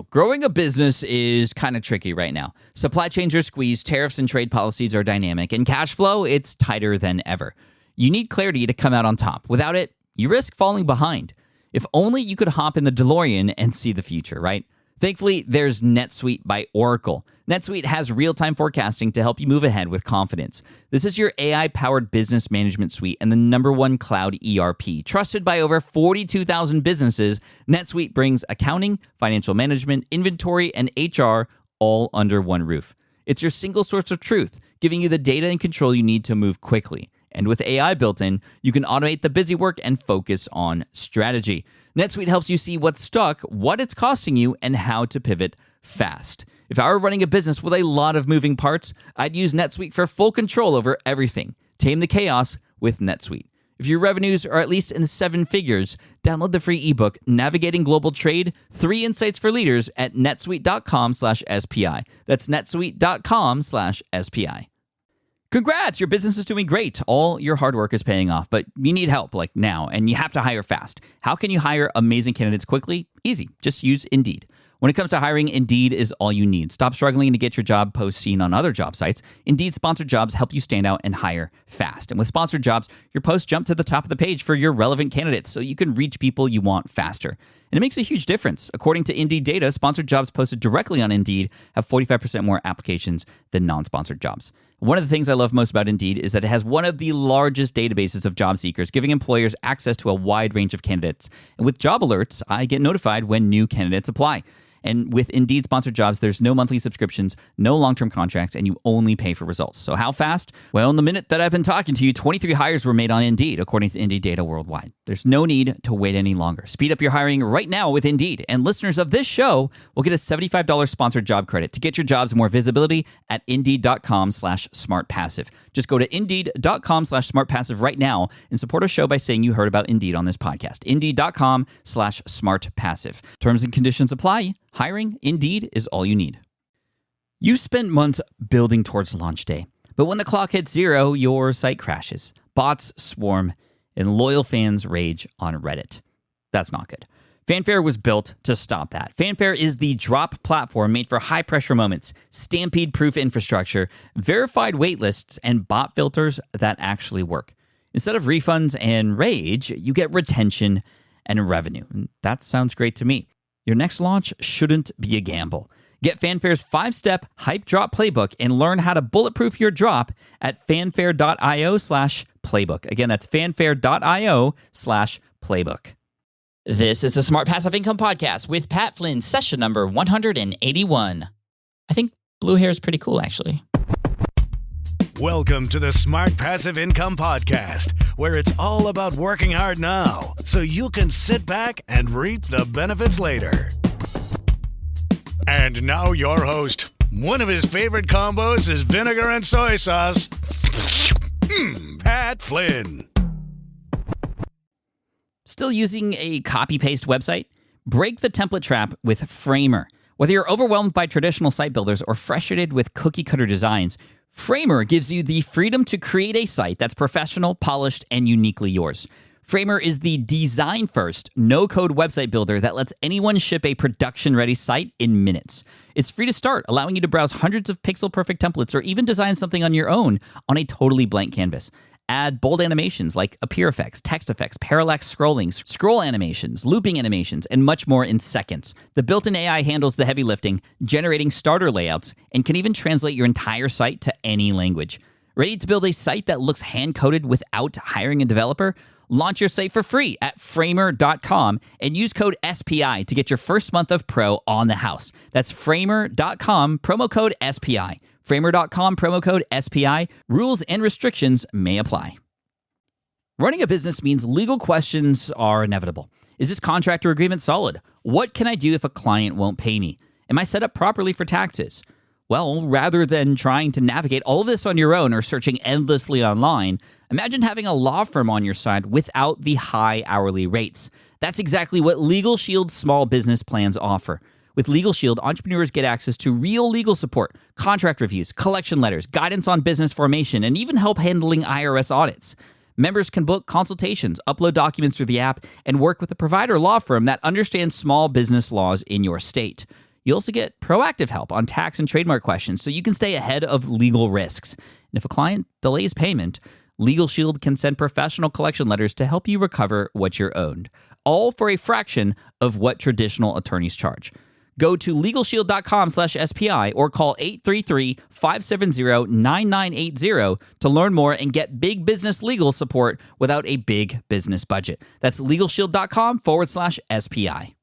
Growing a business is kind of tricky right now. Supply chains are squeezed, tariffs and trade policies are dynamic, and cash flow, it's tighter than ever. You need clarity to come out on top. Without it, you risk falling behind. If only you could hop in the DeLorean and see the future, right? Thankfully, there's NetSuite by Oracle. NetSuite has real-time forecasting to help you move ahead with confidence. This is your AI-powered business management suite and the #1 cloud ERP. Trusted by over 42,000 businesses, NetSuite brings accounting, financial management, inventory, and HR all under one roof. It's your single source of truth, giving you the data and control you need to move quickly. And with AI built in, you can automate the busy work and focus on strategy. NetSuite helps you see what's stuck, what it's costing you, and how to pivot fast. If I were running a business with a lot of moving parts, I'd use NetSuite for full control over everything. Tame the chaos with NetSuite. If your revenues are at least in 7 figures, download the free ebook, Navigating Global Trade, 3 Insights for Leaders at netsuite.com/SPI. That's netsuite.com/SPI. Congrats, your business is doing great. All your hard work is paying off, but you need help like now, and you have to hire fast. How can you hire amazing candidates quickly? Easy, just use Indeed. When it comes to hiring, Indeed is all you need. Stop struggling to get your job post seen on other job sites. Indeed sponsored jobs help you stand out and hire fast. And with sponsored jobs, your posts jump to the top of the page for your relevant candidates so you can reach people you want faster. And it makes a huge difference. According to Indeed data, sponsored jobs posted directly on Indeed have 45% more applications than non-sponsored jobs. One of the things I love most about Indeed is that it has one of the largest databases of job seekers, giving employers access to a wide range of candidates. And with job alerts, I get notified when new candidates apply. And with Indeed sponsored jobs, there's no monthly subscriptions, no long-term contracts, and you only pay for results. So how fast? Well, in the minute that I've been talking to you, 23 hires were made on Indeed, according to Indeed data worldwide. There's no need to wait any longer. Speed up your hiring right now with Indeed. And listeners of this show will get a $75 sponsored job credit to get your jobs more visibility at Indeed.com/SmartPassive. Just go to Indeed.com/SmartPassive right now and support a show by saying you heard about Indeed on this podcast. Indeed.com/SmartPassive. Terms and conditions apply. Hiring, Indeed, is all you need. You spent months building towards launch day, but when the clock hits 0, your site crashes. Bots swarm, and loyal fans rage on Reddit. That's not good. Fanfare was built to stop that. Fanfare is the drop platform made for high-pressure moments, stampede-proof infrastructure, verified waitlists, and bot filters that actually work. Instead of refunds and rage, you get retention and revenue. And that sounds great to me. Your next launch shouldn't be a gamble. Get Fanfare's 5-step hype drop playbook and learn how to bulletproof your drop at fanfare.io/playbook. Again, that's fanfare.io/playbook. This is the Smart Passive Income Podcast with Pat Flynn, session number 181. I think blue hair is pretty cool, actually. Welcome to the Smart Passive Income Podcast, where it's all about working hard now so you can sit back and reap the benefits later. And now your host. One of his favorite combos is vinegar and soy sauce. Pat Flynn. Still using a copy-paste website? Break the template trap with Framer. Whether you're overwhelmed by traditional site builders or frustrated with cookie-cutter designs, Framer gives you the freedom to create a site that's professional, polished, and uniquely yours. Framer is the design-first, no-code website builder that lets anyone ship a production-ready site in minutes. It's free to start, allowing you to browse hundreds of pixel-perfect templates or even design something on your own on a totally blank canvas. Add bold animations like appear effects, text effects, parallax scrolling, scroll animations, looping animations, and much more in seconds. The built-in AI handles the heavy lifting, generating starter layouts, and can even translate your entire site to any language. Ready to build a site that looks hand-coded without hiring a developer? Launch your site for free at framer.com and use code SPI to get your first month of Pro on the house. That's framer.com, promo code SPI. Framer.com, promo code SPI. Rules and restrictions may apply. Running a business means legal questions are inevitable. Is this contract or agreement solid? What can I do if a client won't pay me? Am I set up properly for taxes? Well, rather than trying to navigate all of this on your own or searching endlessly online, imagine having a law firm on your side without the high hourly rates. That's exactly what Legal Shield's small business plans offer. With Legal Shield, entrepreneurs get access to real legal support, contract reviews, collection letters, guidance on business formation, and even help handling IRS audits. Members can book consultations, upload documents through the app, and work with a provider law firm that understands small business laws in your state. You also get proactive help on tax and trademark questions so you can stay ahead of legal risks. And if a client delays payment, Legal Shield can send professional collection letters to help you recover what you're owed, all for a fraction of what traditional attorneys charge. Go to LegalShield.com/SPI or call 833-570-9980 to learn more and get big business legal support without a big business budget. That's LegalShield.com/SPI.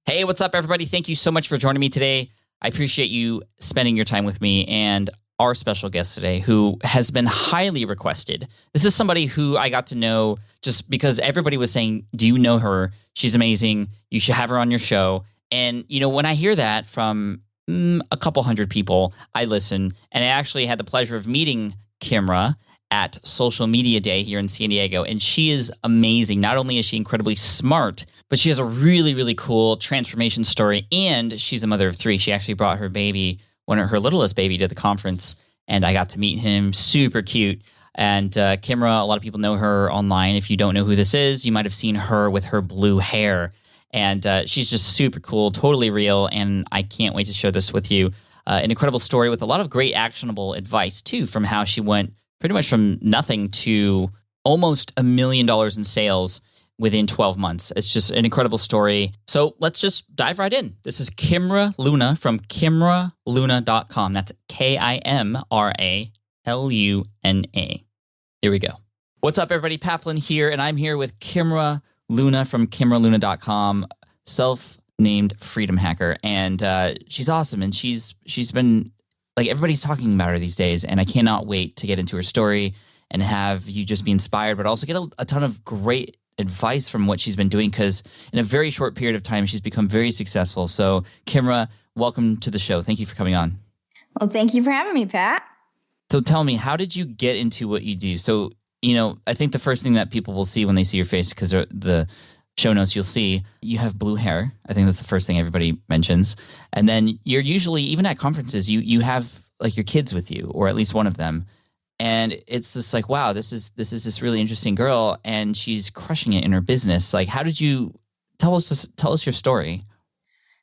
Hey, what's up, everybody? Thank you so much for joining me today. I appreciate you spending your time with me and our special guest today, who has been highly requested. This is somebody who I got to know just because everybody was saying, do you know her? She's amazing. You should have her on your show. And, you know, when I hear that from a couple hundred people, I listen. And I actually had the pleasure of meeting Kimra at Social Media Day here in San Diego. And she is amazing. Not only is she incredibly smart, but she has a really, really cool transformation story. And she's a mother of three. She actually brought her baby, her littlest baby, to the conference. And I got to meet him. Super cute. And Kimra, a lot of people know her online. If you don't know who this is, you might have seen her with her blue hair. And she's just super cool, totally real, and I can't wait to share this with you. An incredible story with a lot of great actionable advice, too, from how she went pretty much from nothing to almost $1 million in sales within 12 months. It's just an incredible story. So let's just dive right in. This is Kimra Luna from KimraLuna.com. That's KIMRALUNA. Here we go. What's up, everybody? Pathlin here, and I'm here with Kimra Luna from KimraLuna.com, self-named freedom hacker, and she's awesome. And she's been, like, everybody's talking about her these days, and I cannot wait to get into her story and have you just be inspired, but also get a ton of great advice from what she's been doing, because in a very short period of time, she's become very successful. So, Kimra, welcome to the show. Thank you for coming on. Well, thank you for having me, Pat. So tell me, how did you get into what you do? So, you know, I think the first thing that people will see when they see your face, because the show notes you'll see, you have blue hair. I think that's the first thing everybody mentions. And then you're usually, even at conferences, you have like your kids with you, or at least one of them. And it's just like, wow, this is this really interesting girl, and she's crushing it in her business. Like, how did you tell us your story?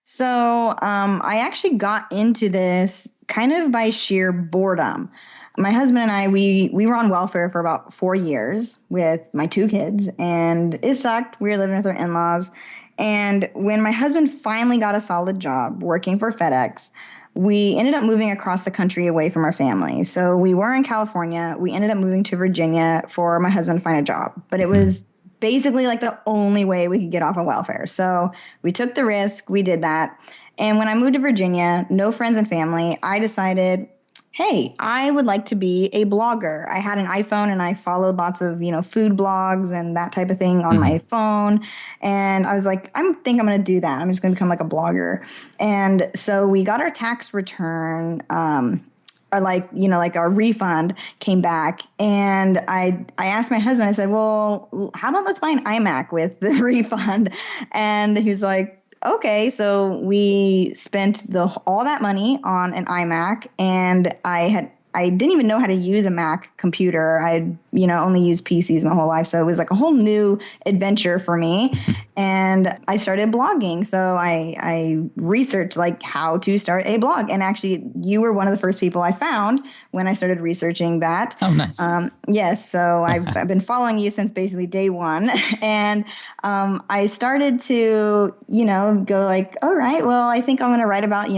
So I actually got into this kind of by sheer boredom. My husband and I, we were on welfare for about 4 years with my 2 kids, and it sucked. We were living with our in-laws. And when my husband finally got a solid job working for FedEx, we ended up moving across the country away from our family. So we were in California. We ended up moving to Virginia for my husband to find a job. But it was basically like the only way we could get off of welfare. So we took the risk. We did that. And when I moved to Virginia, no friends and family, I decided, hey, I would like to be a blogger. I had an iPhone and I followed lots of, food blogs and that type of thing on my phone. And I was like, I think I'm going to do that. I'm just going to become like a blogger. And so we got our tax return, or like our refund came back. And I asked my husband, I said, well, how about let's buy an iMac with the refund? And he was like, okay, so we spent all that money on an iMac, and I didn't even know how to use a Mac computer. I'd only used PCs my whole life, so it was like a whole new adventure for me. And I started blogging. So I researched like how to start a blog. And actually, you were one of the first people I found when I started researching that. Oh, nice. Yes. So I've been following you since basically day one. And I started to, go like, all right, well, I think I'm going to write about,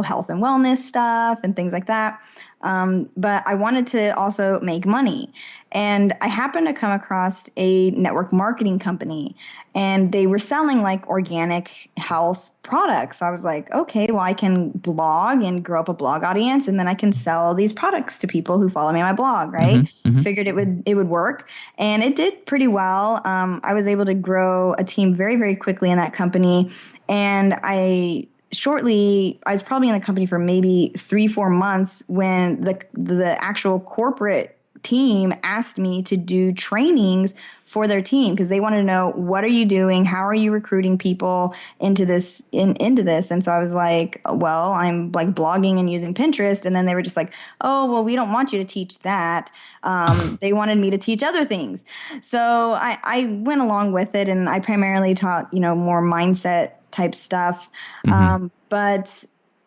health and wellness stuff and things like that. But I wanted to also make money. And I happened to come across a network marketing company, and they were selling like organic health products. I was like, okay, well, I can blog and grow up a blog audience, and then I can sell these products to people who follow me on my blog, right? Figured it would work. And it did pretty well. I was able to grow a team very, very quickly in that company. And I was probably in the company for maybe 3-4 months when the actual corporate team asked me to do trainings for their team because they wanted to know, what are you doing? How are you recruiting people into this? And so I was like, well, I'm like blogging and using Pinterest. And then they were just like, oh, well, we don't want you to teach that. They wanted me to teach other things. So I went along with it, and I primarily taught, more mindset type stuff. But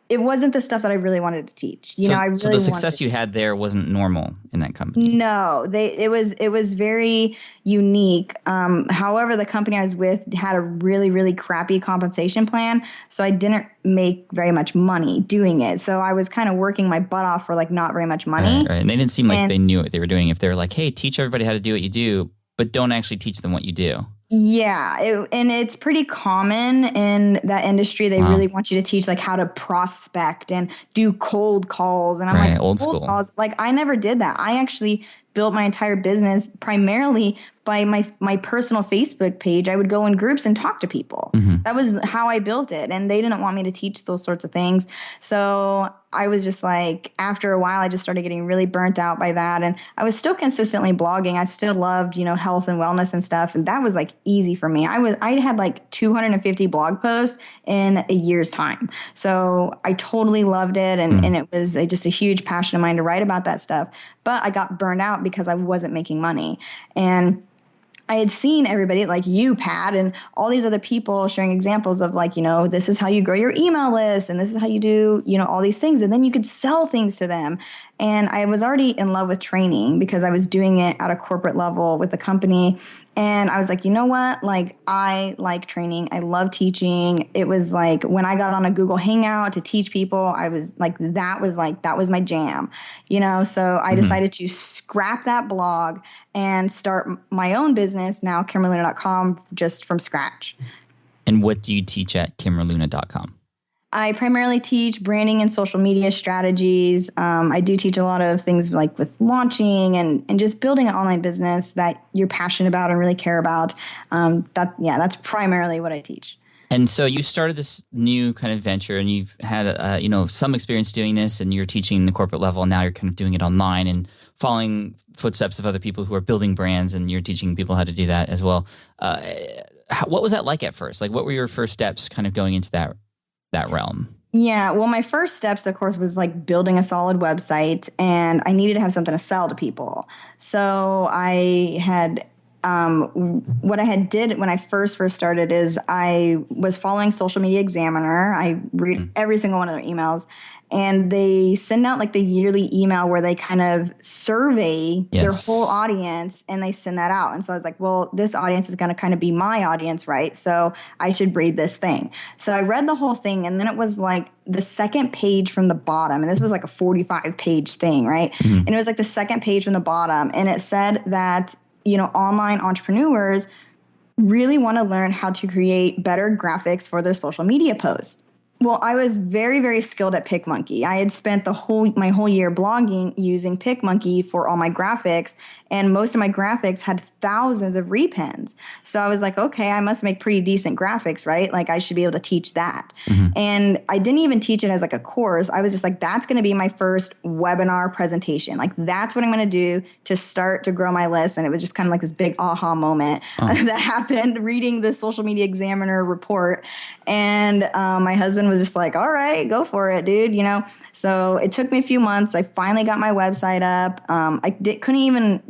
it wasn't the stuff that I really wanted to teach. So the success you had there wasn't normal in that company. No, it was very unique. However, the company I was with had a really, really crappy compensation plan, so I didn't make very much money doing it. So I was kind of working my butt off for like not very much money. Right. And they didn't seem like they knew what they were doing. If they're like, hey, teach everybody how to do what you do, but don't actually teach them what you do. Yeah, and it's pretty common in that industry. They really want you to teach like how to prospect and do cold calls. And I'm like, old cold school. calls? Like, I never did that. I actually built my entire business primarily by my personal Facebook page. I would go in groups and talk to people. That was how I built it. And they didn't want me to teach those sorts of things. So I was just like, after a while, I just started getting really burnt out by that. And I was still consistently blogging. I still loved, health and wellness and stuff. And that was like easy for me. I had like 250 blog posts in a year's time. So I totally loved it. And it was just a huge passion of mine to write about that stuff. But I got burned out because I wasn't making money. And I had seen everybody like you, Pat, and all these other people sharing examples of like, this is how you grow your email list and this is how you do, all these things. And then you could sell things to them. And I was already in love with training because I was doing it at a corporate level with the company. And I was like, you know what? Like, I like training. I love teaching. It was like when I got on a Google Hangout to teach people, I was like, that was my jam, So I decided to scrap that blog and start my own business now, KimraLuna.com, just from scratch. And what do you teach at KimraLuna.com? I primarily teach branding and social media strategies. I do teach a lot of things like with launching and just building an online business that you're passionate about and really care about. That's primarily what I teach. And so you started this new kind of venture, and you've had some experience doing this, and you're teaching the corporate level, and now you're kind of doing it online and following footsteps of other people who are building brands, and you're teaching people how to do that as well. What was that like at first? Like, what were your first steps kind of going into that realm? Yeah, well, my first steps, of course, was like building a solid website, and I needed to have something to sell to people. So I had what I had did when I first started is I was following Social Media Examiner. I read every single one of their emails, and they send out like the yearly email where they kind of survey their whole audience, and they send that out. And so I was like, well, this audience is going to kind of be my audience, right? So I should read this thing. So I read the whole thing, and then it was like the second page from the bottom, and this was like a 45-page thing, right? And it was like the second page from the bottom, and it said that online entrepreneurs really want to learn how to create better graphics for their social media posts. Well, I was very, very skilled at PicMonkey. I had spent my whole year blogging using PicMonkey for all my graphics, and most of my graphics had thousands of repins. So I was like, okay, I must make pretty decent graphics, right? Like, I should be able to teach that. And I didn't even teach it as like a course. I was just like, that's going to be my first webinar presentation. Like, that's what I'm going to do to start to grow my list. And it was just kind of like this big aha moment that happened reading the Social Media Examiner report. And my husband was just like, all right, go for it, dude. So it took me a few months. I finally got my website up.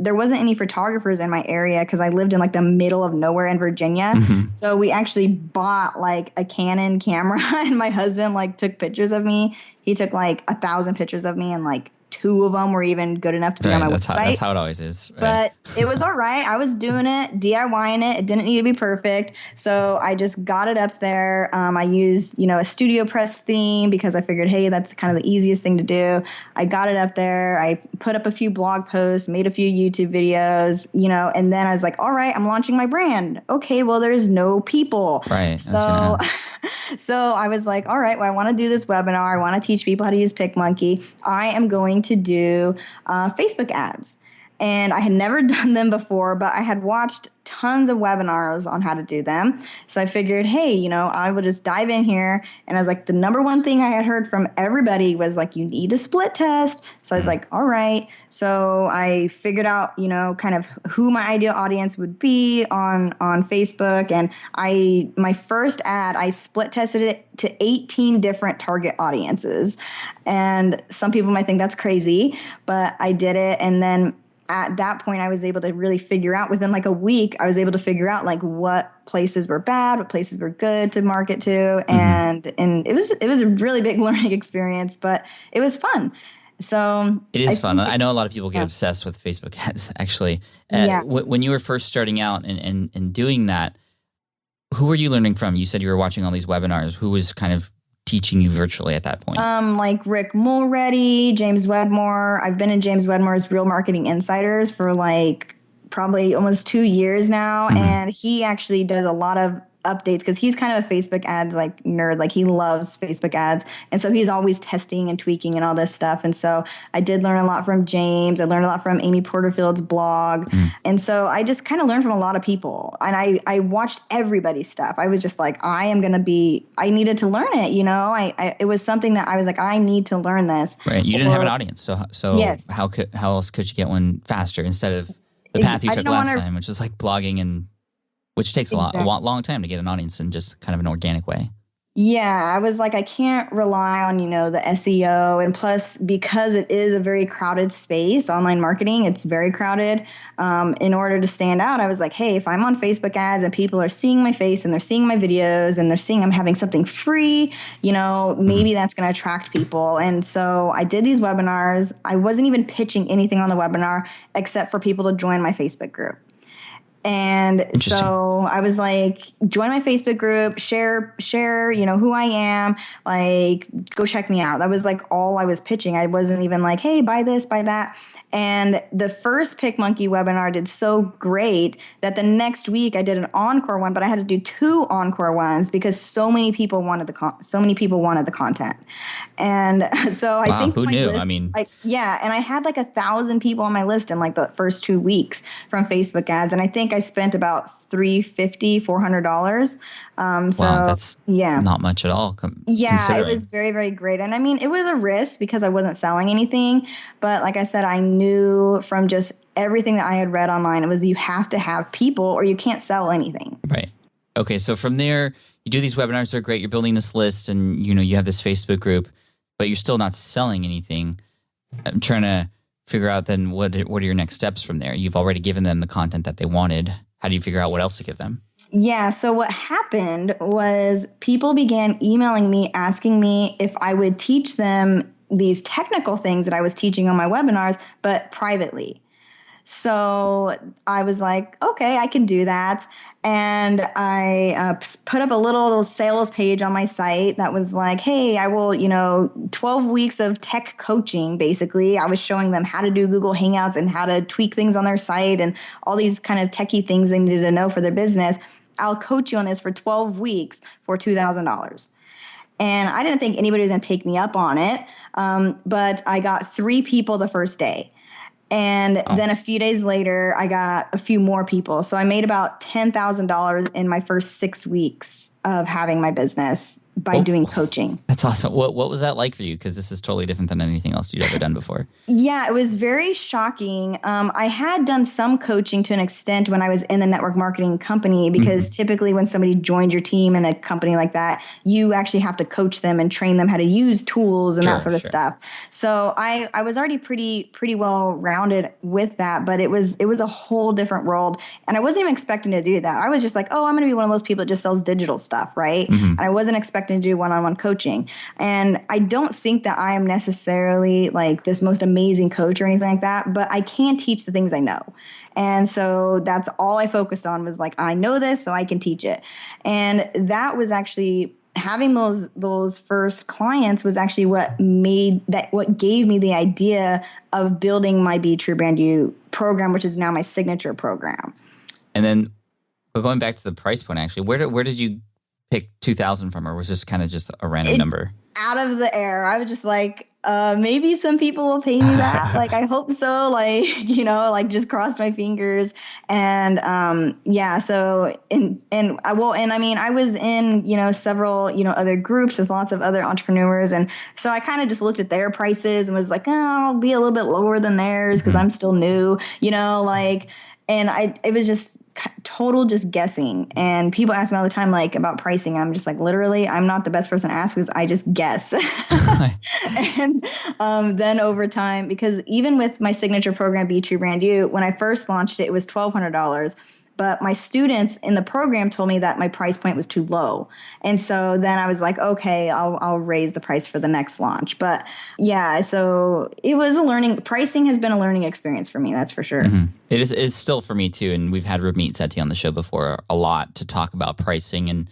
There wasn't any photographers in my area because I lived in like the middle of nowhere in Virginia. So we actually bought like a Canon camera, and my husband like took pictures of me. He took like 1,000 pictures of me, and like 2 of them were even good enough to be on my website. That's how it always is. Right? But it was all right. I was doing it, DIYing it. It didn't need to be perfect. So I just got it up there. I used, a Studio Press theme because I figured, hey, that's kind of the easiest thing to do. I got it up there. I put up a few blog posts, made a few YouTube videos, and then I was like, all right, I'm launching my brand. Okay, well, there's no people. Right. So I was like, all right, well, I want to do this webinar. I want to teach people how to use PicMonkey. I am going to do Facebook ads. And I had never done them before, but I had watched tons of webinars on how to do them. So I figured, hey, I would just dive in here. And I was like, the number one thing I had heard from everybody was like, you need a split test. So I was like, all right. So I figured out, kind of who my ideal audience would be on Facebook. And my first ad, I split tested it to 18 different target audiences. And some people might think that's crazy, but I did it. And then at that point, I was able to really figure out within like a week, I was able to figure out like what places were bad, what places were good to market to. And it was a really big learning experience, but it was fun. So it is fun. I know a lot of people get obsessed with Facebook ads, actually. When you were first starting out and doing that, who were you learning from? You said you were watching all these webinars. Who was kind of teaching you virtually at that point? Like Rick Mulready, James Wedmore. I've been in James Wedmore's Real Marketing Insiders for like probably almost 2 years now. And he actually does a lot of updates because he's kind of a Facebook ads like nerd. Like he loves Facebook ads. And so he's always testing and tweaking and all this stuff. And so I did learn a lot from James. I learned a lot from Amy Porterfield's blog. And so I just kind of learned from a lot of people. And I watched everybody's stuff. I was just like, I needed to learn it. It was something that I was like, I need to learn this. Right. You didn't have an audience. So yes. How else could you get one faster instead of the path you took last time, which was like blogging which takes a long time to get an audience in just kind of an organic way. Yeah, I was like, I can't rely on, the SEO. And plus, because it is a very crowded space, online marketing, it's very crowded. In order to stand out, I was like, hey, if I'm on Facebook ads and people are seeing my face and they're seeing my videos and they're seeing I'm having something free, maybe that's going to attract people. And so I did these webinars. I wasn't even pitching anything on the webinar except for people to join my Facebook group. And so I was like, join my Facebook group, share, who I am, like, go check me out. That was like all I was pitching. I wasn't even like, hey, buy this, buy that. And the first PicMonkey webinar did so great that the next week I did an encore one, but I had to do 2 encore ones because so many people wanted the content. And so I think who knew? List, and I had like 1,000 people on my list in like the first 2 weeks from Facebook ads. And I think I spent about $400. Wow, that's not much at all. It was very, very great. And I mean, it was a risk because I wasn't selling anything. But like I said, I knew from just everything that I had read online, it was you have to have people or you can't sell anything. Right. Okay. So from there, you do these webinars. They're great. You're building this list and, you have this Facebook group, but you're still not selling anything. I'm trying to figure out then what are your next steps from there? You've already given them the content that they wanted. How do you figure out what else to give them? Yeah. So what happened was people began emailing me, asking me if I would teach them these technical things that I was teaching on my webinars, but privately. So I was like, okay, I can do that. And I put up a little sales page on my site that was like, hey, I will, 12 weeks of tech coaching, basically. I was showing them how to do Google Hangouts and how to tweak things on their site and all these kind of techie things they needed to know for their business. I'll coach you on this for 12 weeks for $2,000. And I didn't think anybody was going to take me up on it. But I got 3 people the first day. And then a few days later, I got a few more people. So I made about $10,000 in my first 6 weeks of having my business by doing coaching. That's awesome. What was that like for you? Because this is totally different than anything else you'd ever done before. Yeah, it was very shocking. I had done some coaching to an extent when I was in the network marketing company because typically when somebody joins your team in a company like that, you actually have to coach them and train them how to use tools and that sort of stuff. So I was already pretty well rounded with that, but it was a whole different world. And I wasn't even expecting to do that. I was just like, oh, I'm going to be one of those people that just sells digital stuff, right? And I wasn't expecting to do one-on-one coaching. And I don't think that I am necessarily like this most amazing coach or anything like that, but I can teach the things I know. And so that's all I focused on was like, I know this, so I can teach it. And that was actually having those first clients was actually what gave me the idea of building my Be True Brand You program, which is now my signature program. And then going back to the price point, actually, where did you pick 2,000 from, or was this kind of just a random number? Out of the air. I was just like, Maybe some people will pay me that. Like, I hope so. Like, like just cross my fingers. And yeah, so and I mean, I was in several other groups with lots of other entrepreneurs, and so I kind of just looked at their prices and was like, oh, I'll be a little bit lower than theirs because I'm still new, like. And it was just total just guessing. And people ask me all the time, like, about pricing. I'm just like, literally, I'm not the best person to ask because I just guess. And then over time, because even with my signature program, Be True Brand You, when I first launched it, it was $1,200. But my students in the program told me that my price point was too low. And so then I was like, okay, I'll raise the price for the next launch. But yeah, so it was pricing has been a learning experience for me, that's for sure. Mm-hmm. It's still for me too. And we've had Ramit Sethi on the show before a lot to talk about pricing. And,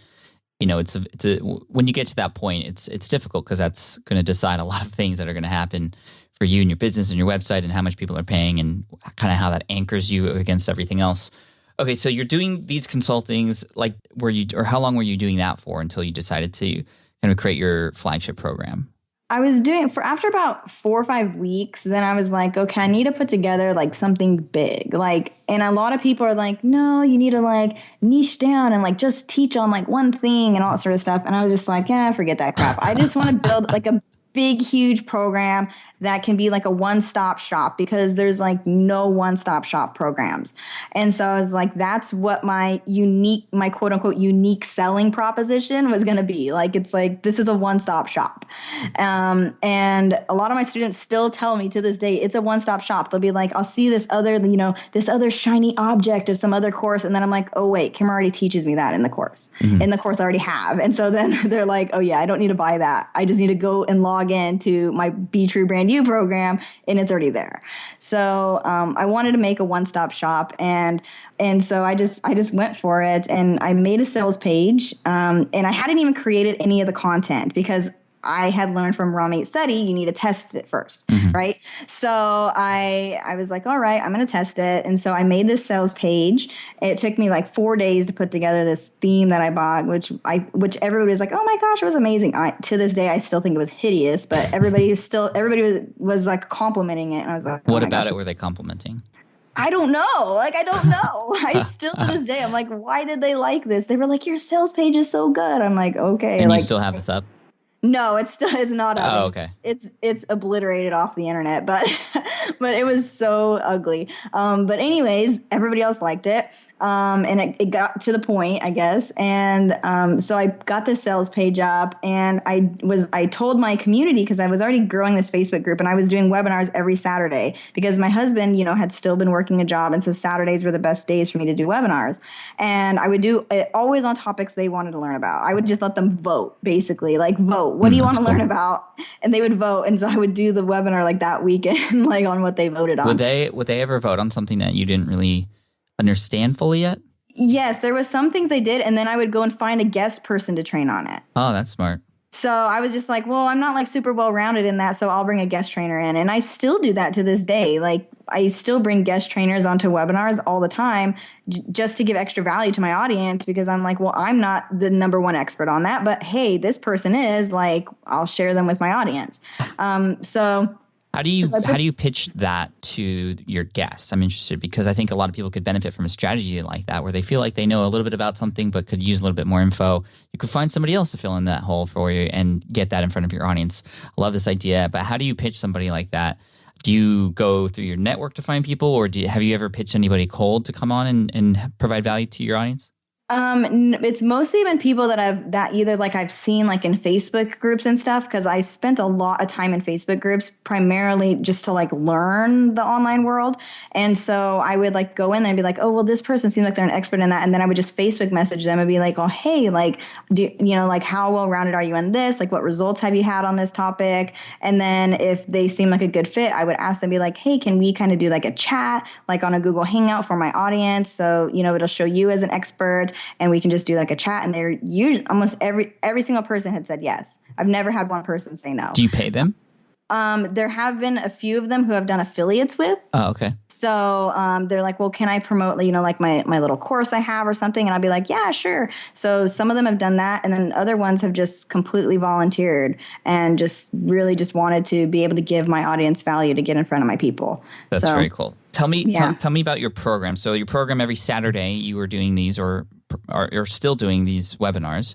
when you get to that point, it's difficult because that's going to decide a lot of things that are going to happen for you and your business and your website and how much people are paying and kind of how that anchors you against everything else. Okay, so you're doing these consultings, how long were you doing that for until you decided to kind of create your flagship program? I was doing after about 4 or 5 weeks, then I was like, okay, I need to put together like something big. And a lot of people are like, no, you need to like niche down and like just teach on like one thing and all that sort of stuff. And I was just like, yeah, forget that crap. I just want to build like a big, huge program that can be like a one-stop shop because there's like no one-stop shop programs. And so I was like, that's what my quote unquote unique selling proposition was going to be. Like, it's like, this is a one-stop shop. And a lot of my students still tell me to this day, it's a one-stop shop. They'll be like, I'll see this other, this other shiny object of some other course. And then I'm like, oh wait, Kimra already teaches me that in the course. Mm-hmm. In the course I already have. And so then they're like, oh yeah, I don't need to buy that. I just need to go and log into my Be True Brand You program and it's already there. So I wanted to make a one-stop shop and so I just went for it and I made a sales page and I hadn't even created any of the content because I had learned from Ramit Sethi, you need to test it first, mm-hmm. right? So I was like, all right, I'm going to test it. And so I made this sales page. It took me like 4 days to put together this theme that I bought, which everybody was like, oh my gosh, it was amazing. To this day, I still think it was hideous, but everybody was like complimenting it. And I was like, what about it were they complimenting? I don't know. Like, I don't know. I still to this day, I'm like, why did they like this? They were like, your sales page is so good. I'm like, okay. And like, you still have this up? No, it's not up. Oh, okay. It's obliterated off the internet, but it was so ugly. But anyways, everybody else liked it. And it got to the point, I guess. And so I got this sales page up and I told my community because I was already growing this Facebook group and I was doing webinars every Saturday because my husband, had still been working a job. And so Saturdays were the best days for me to do webinars. And I would do it always on topics they wanted to learn about. I would just let them vote, basically, like vote. What do you want to learn about? And they would vote. And so I would do the webinar like that weekend, like on what they voted on. Would they ever vote on something that you didn't really understand fully yet? Yes, there was some things they did, and then I would go and find a guest person to train on it. Oh, that's smart. So I was just like, well, I'm not like super well-rounded in that, so I'll bring a guest trainer in. And I still do that to this day. Like, I still bring guest trainers onto webinars all the time just to give extra value to my audience because I'm like, well, I'm not the number one expert on that, but hey, this person is, like, I'll share them with my audience. How do you pitch that to your guests? I'm interested because I think a lot of people could benefit from a strategy like that where they feel like they know a little bit about something but could use a little bit more info. You could find somebody else to fill in that hole for you and get that in front of your audience. I love this idea, but how do you pitch somebody like that? Do you go through your network to find people or have you ever pitched anybody cold to come on and provide value to your audience? It's mostly been people that I've seen like in Facebook groups and stuff because I spent a lot of time in Facebook groups primarily just to like learn the online world. And so I would like go in there and be like, oh, well, this person seems like they're an expert in that. And then I would just Facebook message them and be like, oh, hey, like, like how well-rounded are you in this? Like what results have you had on this topic? And then if they seem like a good fit, I would ask them, be like, hey, can we kind of do like a chat, like on a Google Hangout for my audience? So, it'll show you as an expert. And we can just do like a chat. And they're usually almost every single person had said yes. I've never had one person say no. Do you pay them? There have been a few of them who I've done affiliates with. Oh, okay. So they're like, well, can I promote, like my little course I have or something? And I'll be like, yeah, sure. So some of them have done that. And then other ones have just completely volunteered and just really just wanted to be able to give my audience value to get in front of my people. That's very cool. Tell me about your program. So your program, every Saturday you were doing these or are still doing these webinars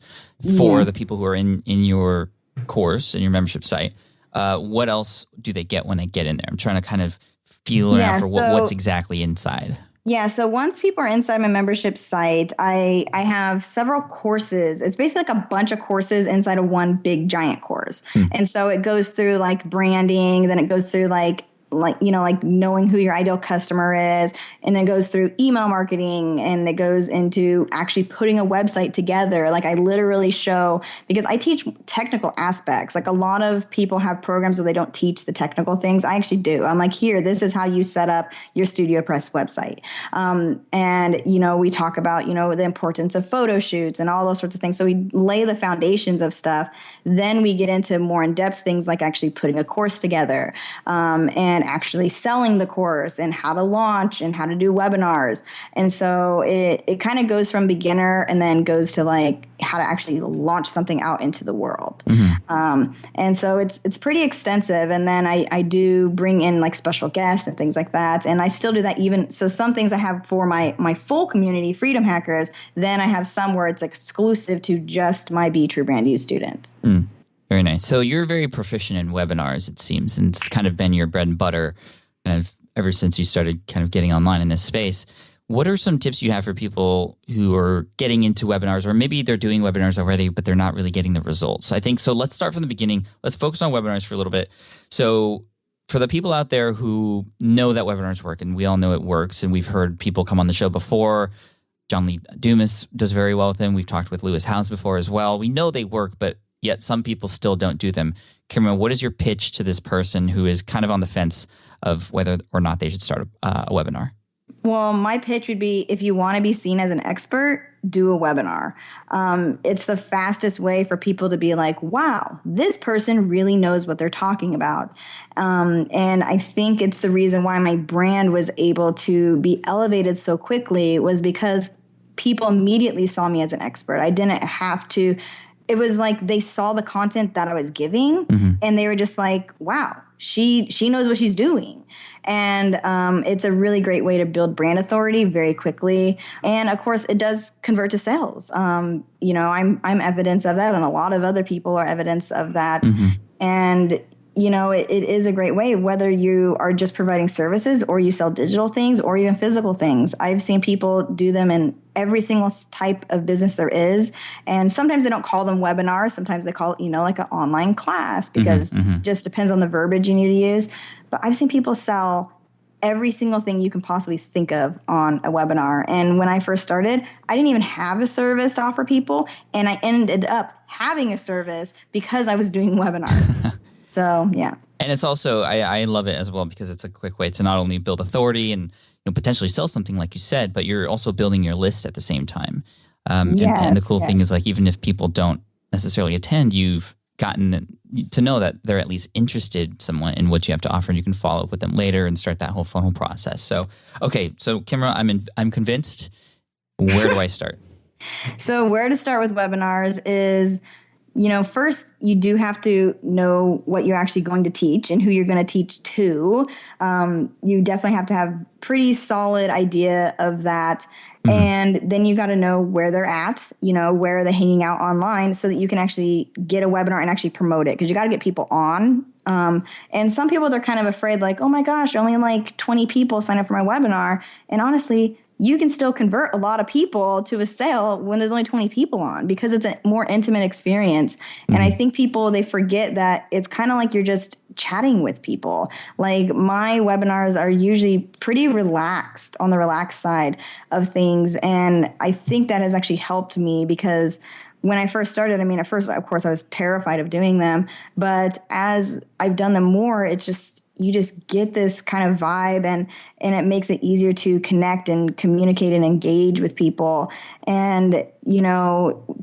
for the people who are in your course and your membership site. What else do they get when they get in there? I'm trying to kind of feel out for what's exactly inside. Yeah, so once people are inside my membership site, I have several courses. It's basically like a bunch of courses inside of one big giant course. And so it goes through like branding, then it goes through like knowing who your ideal customer is, and then goes through email marketing, and it goes into actually putting a website together. Like I literally show, because I teach technical aspects. Like a lot of people have programs where they don't teach the technical things. I actually do. I'm like, here, this is how you set up your StudioPress website. And, we talk about, the importance of photo shoots and all those sorts of things. So we lay the foundations of stuff. Then we get into more in-depth things like actually putting a course together, and actually selling the course and how to launch and how to do webinars. And so it kind of goes from beginner and then goes to like how to actually launch something out into the world. And so it's pretty extensive. And then I do bring in like special guests and things like that. And I still do that even. So some things I have for my full community, Freedom Hackers. Then I have some where it's exclusive to just my Be True Brand You students. Very nice. So you're very proficient in webinars, it seems, and it's kind of been your bread and butter kind of ever since you started kind of getting online in this space. What are some tips you have for people who are getting into webinars, or maybe they're doing webinars already, but they're not really getting the results? I think so. Let's start from the beginning. Let's focus on webinars for a little bit. So for the people out there who know that webinars work, and we all know it works, and we've heard people come on the show before. John Lee Dumas does very well with them. We've talked with Lewis Howes before as well. We know they work, but yet some people still don't do them. Kimra, what is your pitch to this person who is kind of on the fence of whether or not they should start a webinar? Well, my pitch would be, if you want to be seen as an expert, do a webinar. It's the fastest way for people to be like, wow, this person really knows what they're talking about. And I think it's the reason why my brand was able to be elevated so quickly was because people immediately saw me as an expert. I didn't have to. It was like they saw the content that I was giving, and they were just like, wow, she knows what she's doing. And it's a really great way to build brand authority very quickly. And of course, it does convert to sales. I'm evidence of that, and a lot of other people are evidence of that. And it is a great way, whether you are just providing services or you sell digital things or even physical things. I've seen people do them in every single type of business there is. And sometimes they don't call them webinars. Sometimes they call it, like an online class, because it just depends on the verbiage you need to use. But I've seen people sell every single thing you can possibly think of on a webinar. And when I first started, I didn't even have a service to offer people. And I ended up having a service because I was doing webinars. So, yeah. And it's also, I love it as well, because it's a quick way to not only build authority and potentially sell something like you said, but you're also building your list at the same time. And the cool thing is, like, even if people don't necessarily attend, you've gotten to know that they're at least interested somewhat in what you have to offer, and you can follow up with them later and start that whole funnel process. So, okay. So Kimra, I'm convinced. Where do I start? So where to start with webinars is, first, you do have to know what you're actually going to teach and who you're going to teach to. You definitely have to have pretty solid idea of that. And then you got to know where they're at, where are they hanging out online, so that you can actually get a webinar and actually promote it, because you got to get people on. And some people, they're kind of afraid, like, oh my gosh, only like 20 people sign up for my webinar. And honestly, you can still convert a lot of people to a sale when there's only 20 people on, because it's a more intimate experience. And I think people, they forget that it's kind of like you're just chatting with people. Like, my webinars are usually pretty relaxed, on the relaxed side of things. And I think that has actually helped me, because when I first started, at first, of course, I was terrified of doing them. But as I've done them more, you just get this kind of vibe, and it makes it easier to connect and communicate and engage with people. And,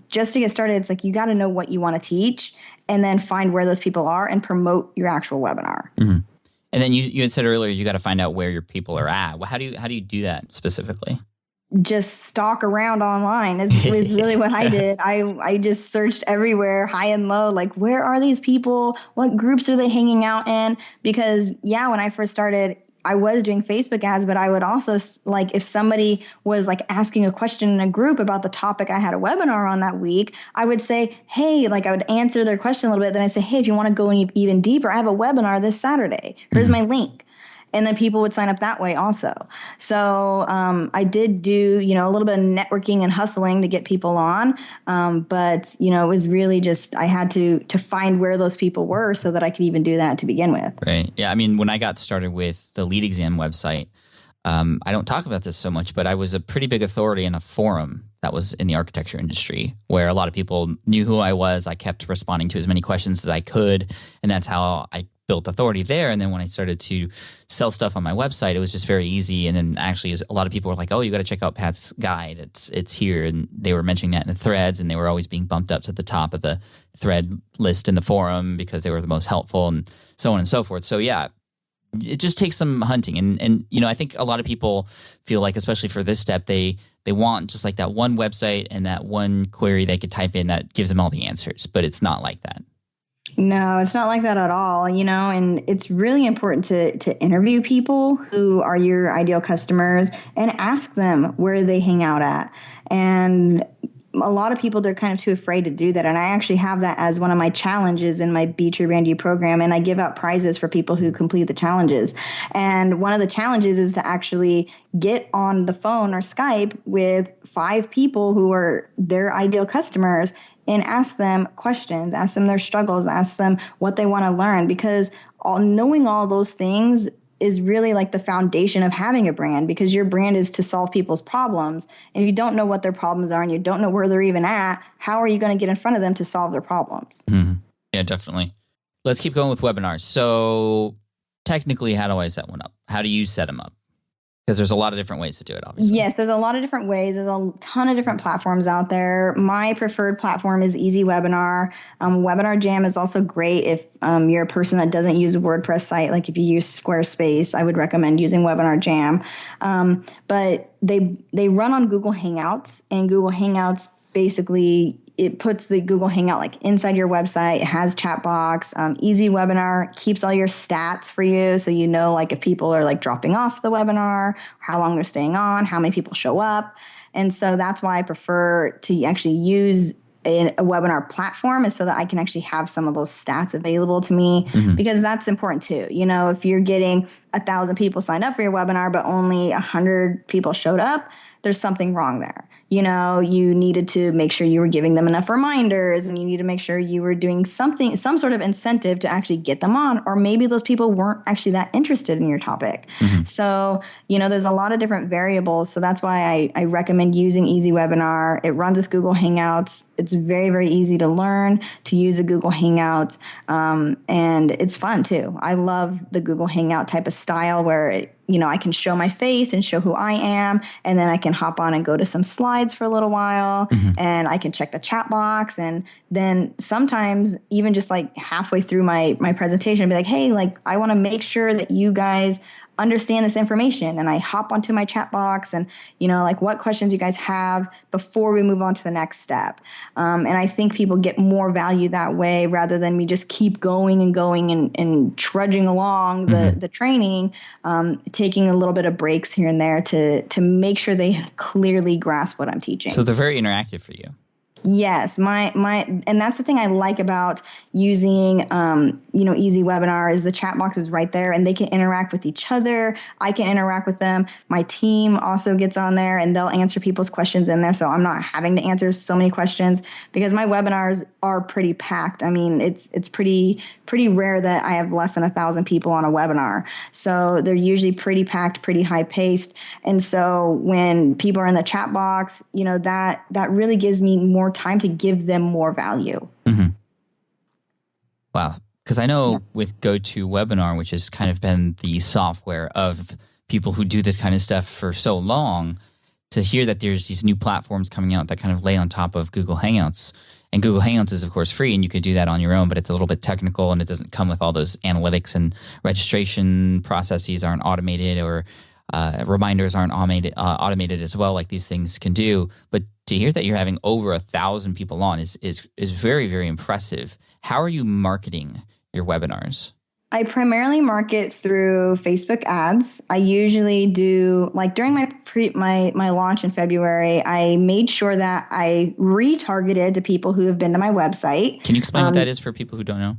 just to get started, it's like you got to know what you want to teach. and then find where those people are and promote your actual webinar. Mm-hmm. And then you had said earlier, you got to find out where your people are at. Well, how do you do that specifically? Just stalk around online is really what I did. I just searched everywhere, high and low, like where are these people? What groups are they hanging out in? Because when I first started, I was doing Facebook ads, but I would also, like, if somebody was like asking a question in a group about the topic I had a webinar on that week, I would say, hey, like I would answer their question a little bit. Then I say, hey, if you want to go even deeper, I have a webinar this Saturday. Here's my link. And then people would sign up that way also. So I did do, a little bit of networking and hustling to get people on. But, it was really just, I had to find where those people were so that I could even do that to begin with. Right. Yeah. I mean, when I got started with the lead exam website, I don't talk about this so much, but I was a pretty big authority in a forum that was in the architecture industry where a lot of people knew who I was. I kept responding to as many questions as I could. And that's how I built authority there. And then when I started to sell stuff on my website, it was just very easy. And then actually a lot of people were like, oh, you got to check out Pat's guide. It's here. And they were mentioning that in the threads, and they were always being bumped up to the top of the thread list in the forum because they were the most helpful and so on and so forth. So yeah, it just takes some hunting. And I think a lot of people feel like, especially for this step, they want just like that one website and that one query they could type in that gives them all the answers, but it's not like that. No, it's not like that at all, and it's really important to interview people who are your ideal customers and ask them where they hang out at. And a lot of people, they're kind of too afraid to do that. And I actually have that as one of my challenges in my Be True Brand You program. And I give out prizes for people who complete the challenges. And one of the challenges is to actually get on the phone or Skype with 5 people who are their ideal customers and ask them questions, ask them their struggles, ask them what they want to learn, because knowing all those things is really like the foundation of having a brand, because your brand is to solve people's problems. And if you don't know what their problems are and you don't know where they're even at, how are you going to get in front of them to solve their problems? Mm-hmm. Yeah, definitely. Let's keep going with webinars. So technically, how do I set one up? How do you set them up? Because there's a lot of different ways to do it, obviously. Yes, there's a lot of different ways. There's a ton of different platforms out there. My preferred platform is Easy Webinar. Webinar Jam is also great if you're a person that doesn't use a WordPress site. Like if you use Squarespace, I would recommend using Webinar Jam. But they run on Google Hangouts, and Google Hangouts basically, it puts the Google Hangout like inside your website. It has chat box. Easy Webinar keeps all your stats for you, so you know like if people are like dropping off the webinar, how long they're staying on, how many people show up. And so that's why I prefer to actually use a webinar platform, is so that I can actually have some of those stats available to me, because that's important too. If you're getting 1,000 people signed up for your webinar, but only 100 people showed up, there's something wrong there. You needed to make sure you were giving them enough reminders, and you need to make sure you were doing some sort of incentive to actually get them on, or maybe those people weren't actually that interested in your topic. So, there's a lot of different variables. So that's why I recommend using Easy Webinar. It runs with Google Hangouts. It's very, very easy to learn to use a Google Hangout. And it's fun too. I love the Google Hangout type of style where I can show my face and show who I am, and then I can hop on and go to some slides for a little while, and I can check the chat box. And then sometimes even just like halfway through my presentation, be like, hey, like I want to make sure that you guys understand this information. And I hop onto my chat box and, like what questions you guys have before we move on to the next step. And I think people get more value that way rather than me just keep going and trudging along the training, taking a little bit of breaks here and there to make sure they clearly grasp what I'm teaching. So they're very interactive for you. Yes, and that's the thing I like about using, Easy Webinar is the chat box is right there, and they can interact with each other. I can interact with them. My team also gets on there, and they'll answer people's questions in there. So I'm not having to answer so many questions, because my webinars are pretty packed. I mean, it's pretty rare that I have less than 1,000 people on a webinar. So they're usually pretty packed, pretty high paced. And so when people are in the chat box, that really gives me more time to give them more value. Wow. Because I know with GoToWebinar, which has kind of been the software of people who do this kind of stuff for so long, to hear that there's these new platforms coming out that kind of lay on top of Google Hangouts And Google Hangouts is, of course, free, and you could do that on your own, but it's a little bit technical, and it doesn't come with all those analytics, and registration processes aren't automated, or reminders aren't automated as well, like these things can do. But to hear that you're having over 1,000 people on is very, very impressive. How are you marketing your webinars? I primarily market through Facebook ads. I usually do, like during my launch in February, I made sure that I retargeted to people who have been to my website. Can you explain what that is for people who don't know?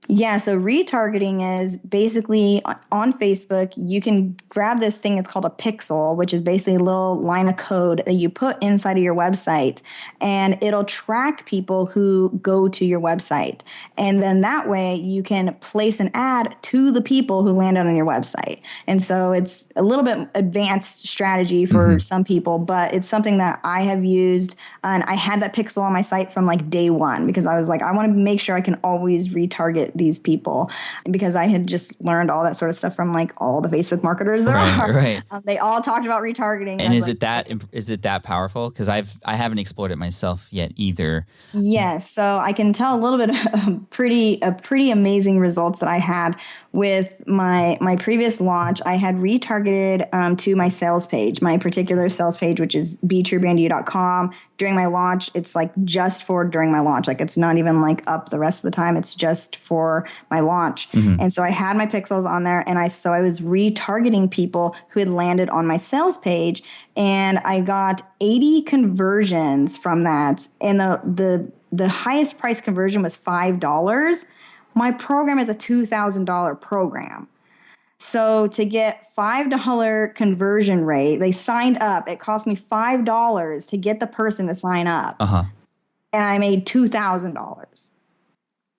Yeah, so retargeting is basically on Facebook, you can grab this thing, it's called a pixel, which is basically a little line of code that you put inside of your website, and it'll track people who go to your website. And then that way you can place an ad to the people who landed on your website. And so it's a little bit advanced strategy for some people, but it's something that I have used. And I had that pixel on my site from like day one, because I was like, I want to make sure I can always retarget these people, because I had just learned all that sort of stuff from like all the Facebook marketers there are. Right. They all talked about retargeting. And is it that powerful? Because I haven't explored it myself yet either. Yes, so I can tell a little bit of pretty amazing results that I had with my previous launch. I had retargeted to my sales page, my particular sales page, which is betruebrandeu.com. During my launch, it's like just for during my launch. Like it's not even like up the rest of the time. It's just for my launch. And so I had my pixels on there, and I was retargeting people who had landed on my sales page, and I got 80 conversions from that. And the highest price conversion was $5. My program is a $2,000 program. So to get $5 conversion rate, they signed up. It cost me $5 to get the person to sign up. And I made $2,000.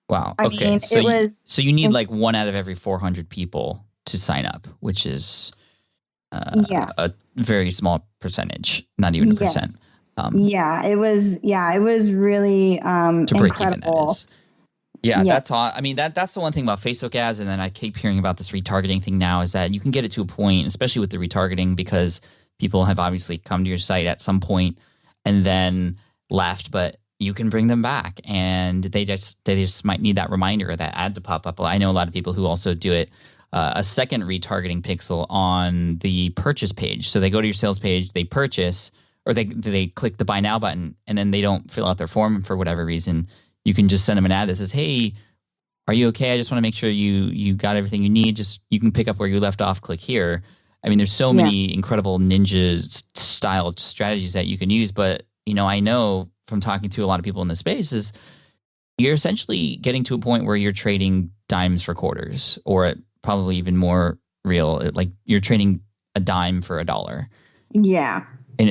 Wow. I mean, so you need like 1 out of every 400 people to sign up, which is a very small percentage, not even a percent. It was really to break even, incredible. that is. Yeah, that's all. I mean, that's the one thing about Facebook ads, and then I keep hearing about this retargeting thing now, is that you can get it to a point, especially with the retargeting, because people have obviously come to your site at some point and then left, but you can bring them back, and they just might need that reminder or that ad to pop up. I know a lot of people who also do it, a second retargeting pixel on the purchase page. So they go to your sales page, they purchase, or they click the buy now button, and then they don't fill out their form for whatever reason. You can just send them an ad that says, "Hey, are you okay? I just want to make sure you got everything you need. Just you can pick up where you left off. Click here." I mean, there's so many incredible ninja style strategies that you can use. But I know from talking to a lot of people in the space is you're essentially getting to a point where you're trading dimes for quarters, or probably even more real, like you're trading a dime for $1. Yeah, and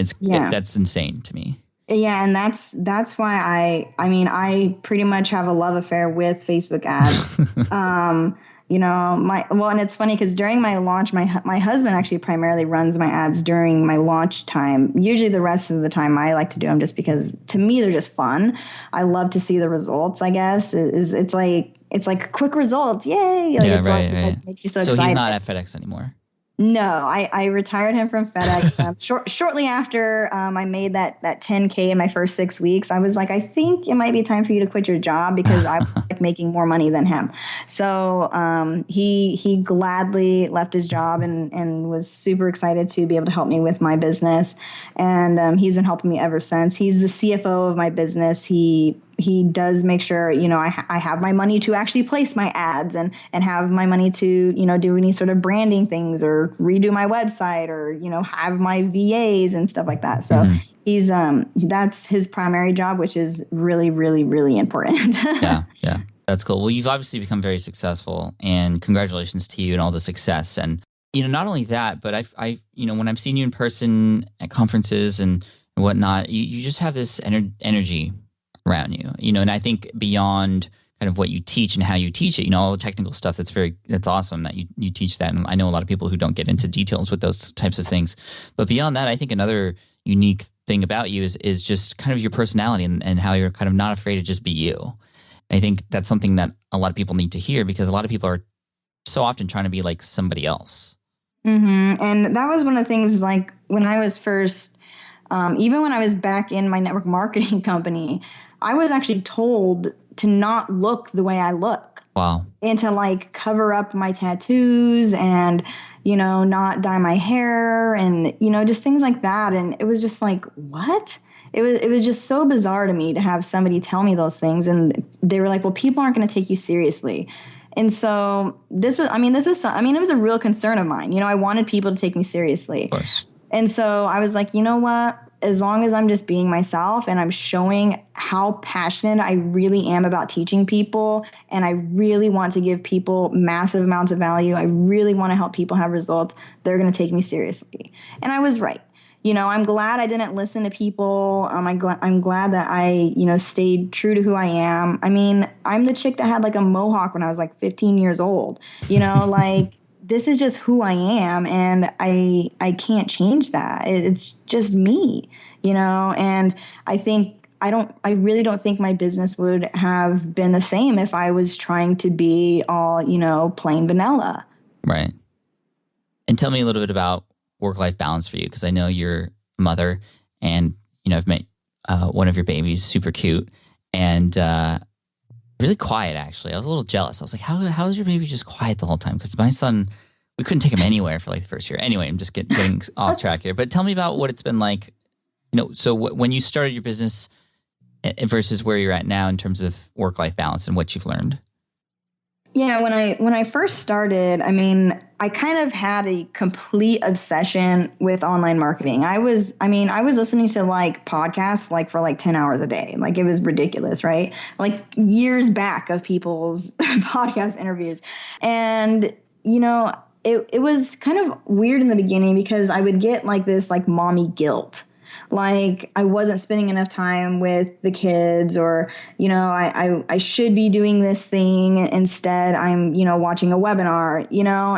that's insane to me. Yeah, and that's why I pretty much have a love affair with Facebook ads. And it's funny because during my launch, my husband actually primarily runs my ads during my launch time. Usually the rest of the time I like to do them just because to me they're just fun. I love to see the results, I guess. It's like quick results. Yay. Like, it makes you so excited. So he's not at FedEx anymore. No, I retired him from FedEx shortly after I made that 10K in my first 6 weeks. I was like, I think it might be time for you to quit your job, because I was like making more money than him. So he gladly left his job and was super excited to be able to help me with my business. And he's been helping me ever since. He's the CFO of my business. He does make sure, I have my money to actually place my ads and have my money to, do any sort of branding things or redo my website or, have my VAs and stuff like that. So he's, that's his primary job, which is really, really, really important. Yeah. That's cool. Well, you've obviously become very successful, and congratulations to you and all the success. And, not only that, but I when I've seen you in person at conferences and whatnot, you just have this energy around you, and I think beyond kind of what you teach and how you teach it, all the technical stuff, that's awesome that you teach that. And I know a lot of people who don't get into details with those types of things. But beyond that, I think another unique thing about you is just kind of your personality and how you're kind of not afraid to just be you. And I think that's something that a lot of people need to hear, because a lot of people are so often trying to be like somebody else. And that was one of the things, like when I was first, even when I was back in my network marketing company, I was actually told to not look the way I look. Wow. And to like cover up my tattoos and, not dye my hair and, just things like that. And it was just like, what? It was just so bizarre to me to have somebody tell me those things. And they were like, well, people aren't going to take you seriously. And so it was a real concern of mine. I wanted people to take me seriously. Of course. And so I was like, you know what? As long as I'm just being myself and I'm showing how passionate I really am about teaching people, and I really want to give people massive amounts of value, I really want to help people have results, they're going to take me seriously. And I was right. I'm glad I didn't listen to people. I'm glad that I, stayed true to who I am. I mean, I'm the chick that had like a mohawk when I was like 15 years old, like this is just who I am, and I can't change that. It's just me, and I really don't think my business would have been the same if I was trying to be all, plain vanilla. Right. And tell me a little bit about work-life balance for you, because I know you're a mother, and, I've met one of your babies, super cute, and really quiet, actually. I was a little jealous. I was like, how is your baby just quiet the whole time? Because my son, we couldn't take him anywhere for like the first year. Anyway, I'm just getting off track here. But tell me about what it's been like, so when you started your business versus where you're at now in terms of work-life balance and what you've learned. Yeah, when I first started, I kind of had a complete obsession with online marketing. I was listening to like podcasts like for like 10 hours a day. Like it was ridiculous, right? Like years back of people's podcast interviews. And, it was kind of weird in the beginning because I would get like this like mommy guilt. Like I wasn't spending enough time with the kids, or, I should be doing this thing. Instead, I'm, watching a webinar,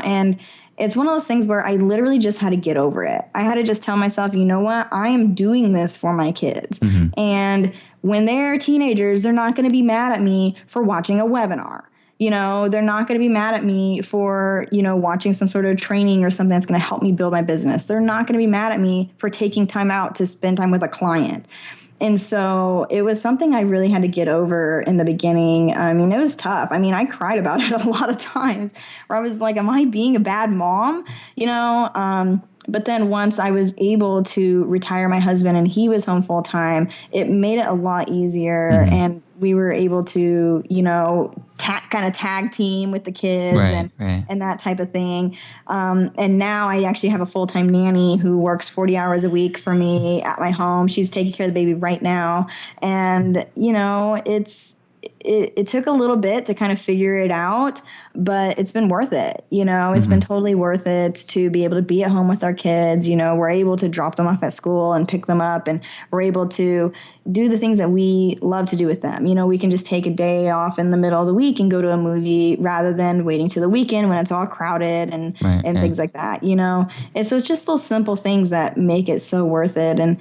and it's one of those things where I literally just had to get over it. I had to just tell myself, you know what, I am doing this for my kids. Mm-hmm. And when they're teenagers, they're not going to be mad at me for watching a webinar. They're not going to be mad at me for, watching some sort of training or something that's going to help me build my business. They're not going to be mad at me for taking time out to spend time with a client. And so it was something I really had to get over in the beginning. It was tough. I cried about it a lot of times where I was like, am I being a bad mom? But then once I was able to retire my husband and he was home full time, it made it a lot easier. Mm-hmm. And we were able to, kind of tag team with the kids and that type of thing. And now I actually have a full-time nanny who works 40 hours a week for me at my home. She's taking care of the baby right now. And, it took a little bit to kind of figure it out, but it's been worth it. It's been totally worth it to be able to be at home with our kids. We're able to drop them off at school and pick them up, and we're able to do the things that we love to do with them. We can just take a day off in the middle of the week and go to a movie rather than waiting to the weekend when it's all crowded and things like that, And so it's just those simple things that make it so worth it. And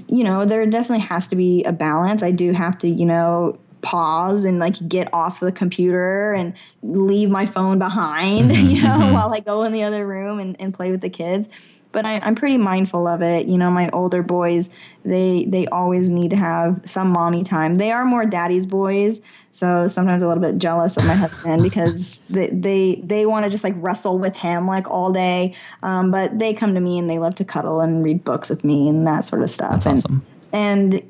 there definitely has to be a balance. I do have to, pause and like get off the computer and leave my phone behind, while I go in the other room and play with the kids. But I'm pretty mindful of it. My older boys, they always need to have some mommy time. They are more daddy's boys, so sometimes a little bit jealous of my husband because they want to just like wrestle with him like all day. But they come to me and they love to cuddle and read books with me and that sort of stuff. That's awesome. And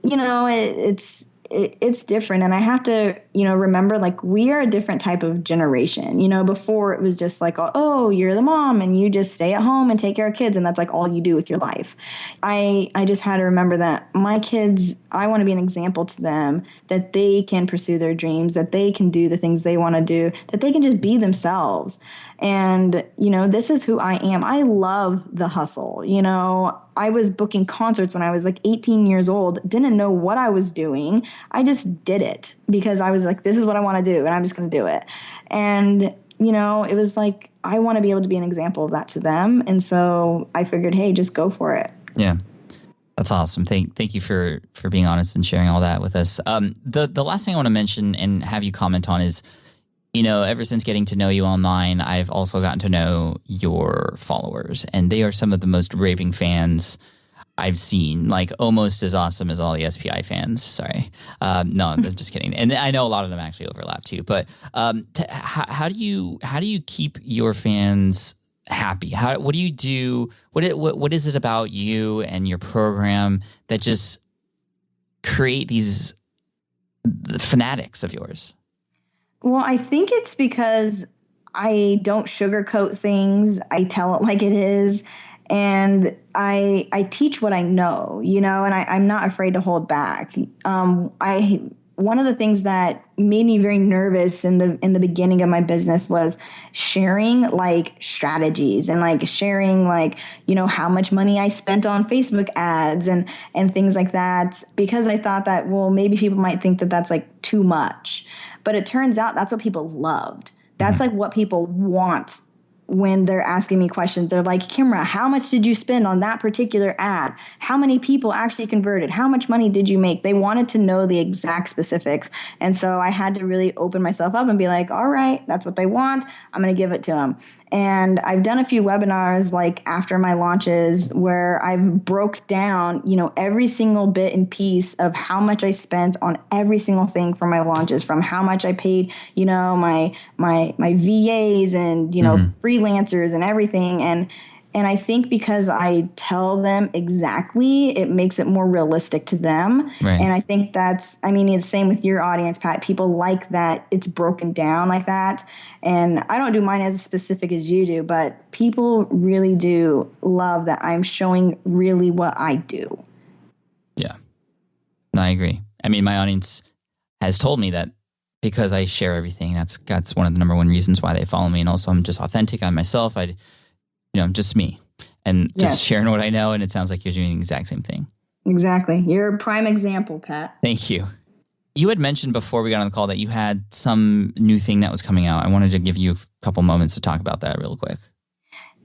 it's different. And I have to, remember like we are a different type of generation. Before it was just like, oh, you're the mom and you just stay at home and take care of kids. And that's like all you do with your life. I just had to remember that my kids, I want to be an example to them that they can pursue their dreams, that they can do the things they want to do, that they can just be themselves. And, this is who I am. I love the hustle. I was booking concerts when I was like 18 years old, didn't know what I was doing. I just did it because I was like, this is what I want to do and I'm just going to do it. And, it was like, I want to be able to be an example of that to them. And so I figured, hey, just go for it. Yeah. That's awesome. Thank you for being honest and sharing all that with us. The last thing I want to mention and have you comment on is, ever since getting to know you online, I've also gotten to know your followers, and they are some of the most raving fans I've seen, like almost as awesome as all the SPI fans. Sorry. No, I'm just kidding. And I know a lot of them actually overlap too. But how do you keep your fans happy? What do you do? What is it about you and your program that just create these the fanatics of yours? Well, I think it's because I don't sugarcoat things. I tell it like it is. And I teach what I know, and I'm not afraid to hold back. One of the things that made me very nervous in the beginning of my business was sharing like strategies and like sharing like, how much money I spent on Facebook ads and things like that, because I thought that, well, maybe people might think that that's like too much. But it turns out that's what people loved. That's like what people want when they're asking me questions. They're like, Kimra, how much did you spend on that particular ad? How many people actually converted? How much money did you make? They wanted to know the exact specifics. And so I had to really open myself up and be like, all right, that's what they want. I'm going to give it to them. And I've done a few webinars like after my launches where I've broke down, every single bit and piece of how much I spent on every single thing for my launches, from how much I paid, my VAs and, freelancers and everything. And I think because I tell them exactly, it makes it more realistic to them. Right. And I think it's the same with your audience, Pat. People like that it's broken down like that. And I don't do mine as specific as you do, but people really do love that I'm showing really what I do. Yeah. No, I agree. I mean, my audience has told me that because I share everything, that's one of the number one reasons why they follow me. And also I'm just authentic. I'm myself. I'm just me and just sharing what I know. And it sounds like you're doing the exact same thing. Exactly. You're a prime example, Pat. Thank you. You had mentioned before we got on the call that you had some new thing that was coming out. I wanted to give you a couple moments to talk about that real quick.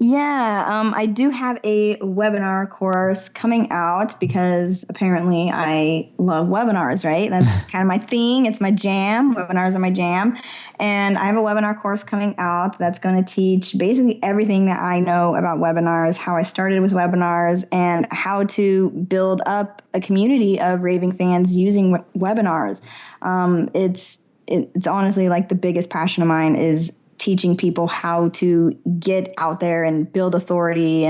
Yeah, I do have a webinar course coming out because apparently I love webinars, right? That's kind of my thing. It's my jam. Webinars are my jam. And I have a webinar course coming out that's going to teach basically everything that I know about webinars, how I started with webinars, and how to build up a community of raving fans using webinars. It's honestly like the biggest passion of mine is teaching people how to get out there and build authority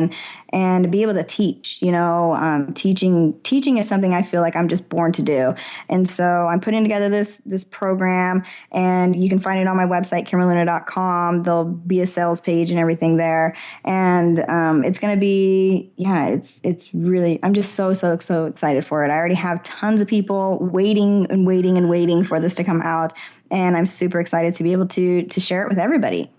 and be able to teach. Teaching is something I feel like I'm just born to do. And so I'm putting together this program, and you can find it on my website, kimraluna.com. There'll be a sales page and everything there. And it's going to be, it's really, I'm just so excited for it. I already have tons of people waiting for this to come out. And I'm super excited to be able to share it with everybody.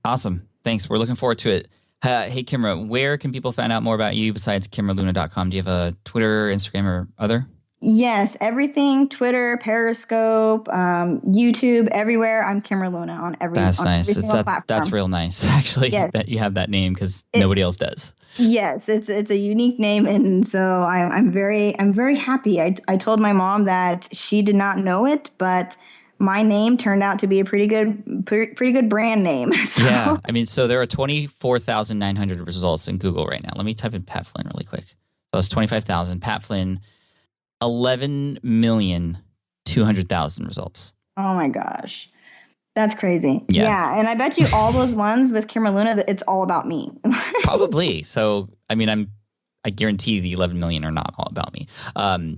Awesome. Thanks. We're looking forward to it. Hey, Kimra, where can people find out more about you besides kimraluna.com? Do you have a Twitter, Instagram, or other? Yes, everything. Twitter, Periscope, YouTube, everywhere. I'm Kimra Luna on every That's nice. every single platform. That's real nice, actually, that you have that name because nobody else does. Yes, it's a unique name, and so I'm very happy. I told my mom that she did not know it, but my name turned out to be a pretty good brand name. So. Yeah. I mean, so there are 24,900 results in Google right now. Let me type in Pat Flynn really quick. So it's 25,000. Pat Flynn, 11,200,000 results. Oh my gosh. That's crazy. Yeah. And I bet you all those ones with Kimra Luna, it's all about me. Probably. So, I mean, I guarantee the 11 million are not all about me.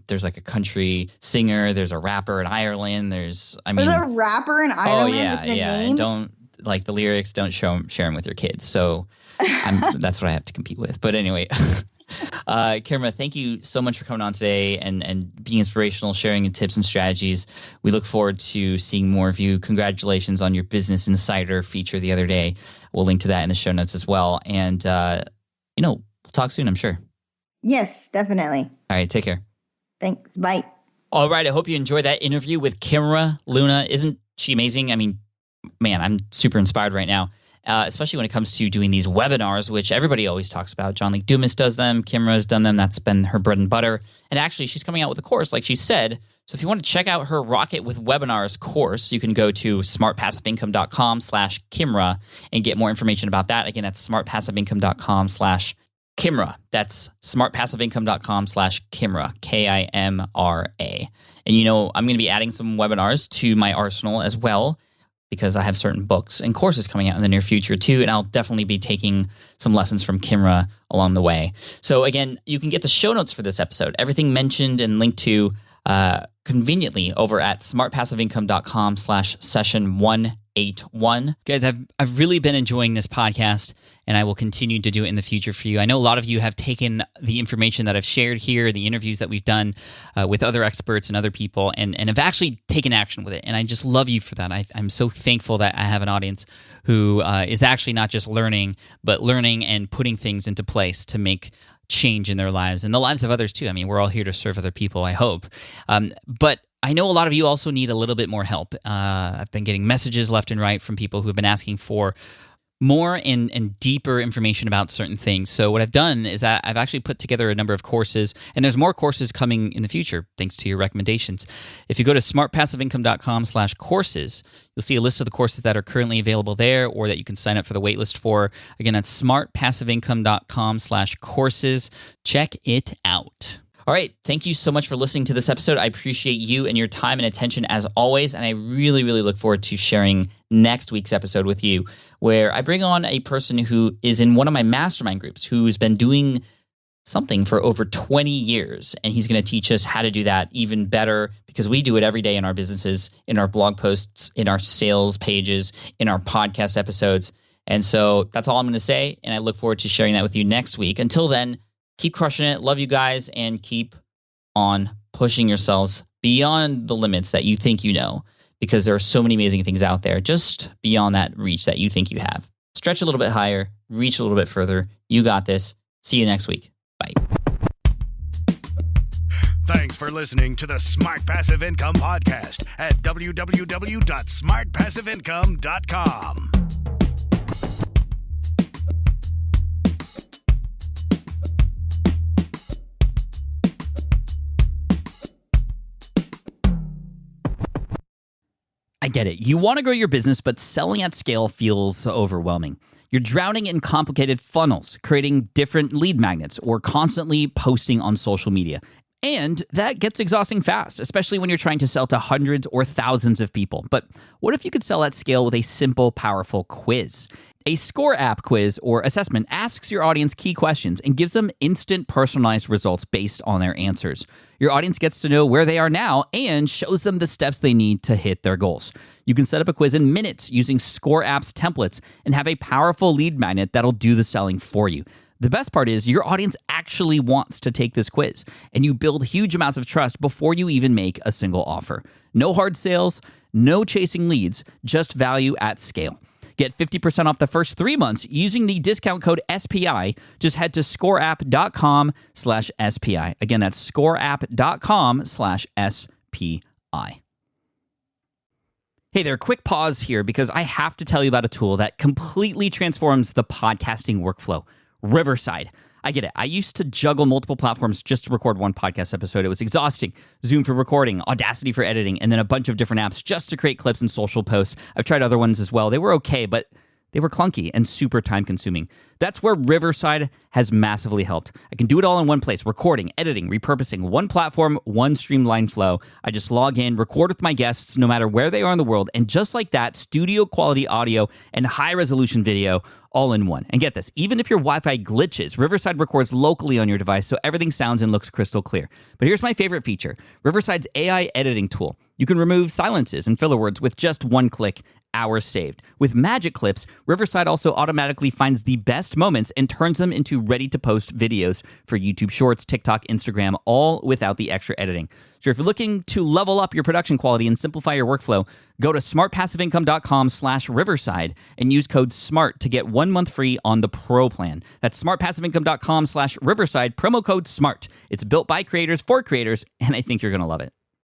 There's like a country singer. There's a rapper in Ireland. There's a rapper in Ireland with your name? And don't like the lyrics. Don't share them with your kids. So that's what I have to compete with. But anyway, Kimra, thank you so much for coming on today and being inspirational, sharing tips and strategies. We look forward to seeing more of you. Congratulations on your Business Insider feature the other day. We'll link to that in the show notes as well. And, we'll talk soon, I'm sure. Yes, definitely. All right, take care. Thanks. Bye. All right, I hope you enjoyed that interview with Kimra Luna. Isn't she amazing? I mean, man, I'm super inspired right now, especially when it comes to doing these webinars, which everybody always talks about. John Lee Dumas does them. Kimra's done them. That's been her bread and butter. And actually, she's coming out with a course, like she said. So if you want to check out her Rocket with Webinars course, you can go to smartpassiveincome.com/Kimra and get more information about that. Again, that's smartpassiveincome.com/Kimra. Kimra. That's smartpassiveincome.com/Kimra, Kimra. And I'm going to be adding some webinars to my arsenal as well, because I have certain books and courses coming out in the near future too, and I'll definitely be taking some lessons from Kimra along the way. So again, you can get the show notes for this episode, everything mentioned and linked to conveniently over at smartpassiveincome.com/session181. Guys, I've really been enjoying this podcast, and I will continue to do it in the future for you. I know a lot of you have taken the information that I've shared here, the interviews that we've done with other experts and other people, and have actually taken action with it. And I just love you for that. I'm so thankful that I have an audience who is actually not just learning, but learning and putting things into place to make change in their lives and the lives of others too. I mean, we're all here to serve other people, I hope. But I know a lot of you also need a little bit more help. I've been getting messages left and right from people who have been asking for more and deeper information about certain things. So what I've done is that I've actually put together a number of courses, and there's more courses coming in the future, thanks to your recommendations. If you go to smartpassiveincome.com/courses, you'll see a list of the courses that are currently available there or that you can sign up for the waitlist for. Again, that's smartpassiveincome.com/courses. Check it out. All right, thank you so much for listening to this episode. I appreciate you and your time and attention as always, and I really, really look forward to sharing next week's episode with you, where I bring on a person who is in one of my mastermind groups who's been doing something for over 20 years, and he's going to teach us how to do that even better, because we do it every day in our businesses, in our blog posts, in our sales pages, in our podcast episodes. And so that's all I'm going to say, and I look forward to sharing that with you next week. Until then, keep crushing it. Love you guys, and keep on pushing yourselves beyond the limits that you think you know, because there are so many amazing things out there just beyond that reach that you think you have. Stretch a little bit higher, reach a little bit further. You got this. See you next week. Bye. Thanks for listening to the Smart Passive Income Podcast at www.smartpassiveincome.com. I get it. You want to grow your business, but selling at scale feels overwhelming. You're drowning in complicated funnels, creating different lead magnets, or constantly posting on social media. And that gets exhausting fast, especially when you're trying to sell to hundreds or thousands of people. But what if you could sell at scale with a simple, powerful quiz? A score app quiz or assessment asks your audience key questions and gives them instant personalized results based on their answers. Your audience gets to know where they are now and shows them the steps they need to hit their goals. You can set up a quiz in minutes using Score App's templates and have a powerful lead magnet that'll do the selling for you. The best part is your audience actually wants to take this quiz, and you build huge amounts of trust before you even make a single offer. No hard sales, no chasing leads, just value at scale. Get 50% off the first 3 months using the discount code SPI. Just head to scoreapp.com/SPI. Again, that's scoreapp.com/SPI. Hey there, quick pause here because I have to tell you about a tool that completely transforms the podcasting workflow, Riverside. I get it. I used to juggle multiple platforms just to record one podcast episode. It was exhausting. Zoom for recording, Audacity for editing, and then a bunch of different apps just to create clips and social posts. I've tried other ones as well. They were okay, but they were clunky and super time consuming. That's where Riverside has massively helped. I can do it all in one place: recording, editing, repurposing, one platform, one streamlined flow. I just log in, record with my guests no matter where they are in the world, and just like that, studio quality audio and high resolution video all in one. And get this, even if your Wi-Fi glitches, Riverside records locally on your device so everything sounds and looks crystal clear. But here's my favorite feature, Riverside's AI editing tool. You can remove silences and filler words with just one click, hours saved. With Magic Clips, Riverside also automatically finds the best moments and turns them into ready-to-post videos for YouTube Shorts, TikTok, Instagram, all without the extra editing. So if you're looking to level up your production quality and simplify your workflow, go to smartpassiveincome.com/Riverside and use code SMART to get 1 month free on the Pro plan. That's smartpassiveincome.com/Riverside, promo code SMART. It's built by creators for creators, and I think you're going to love it.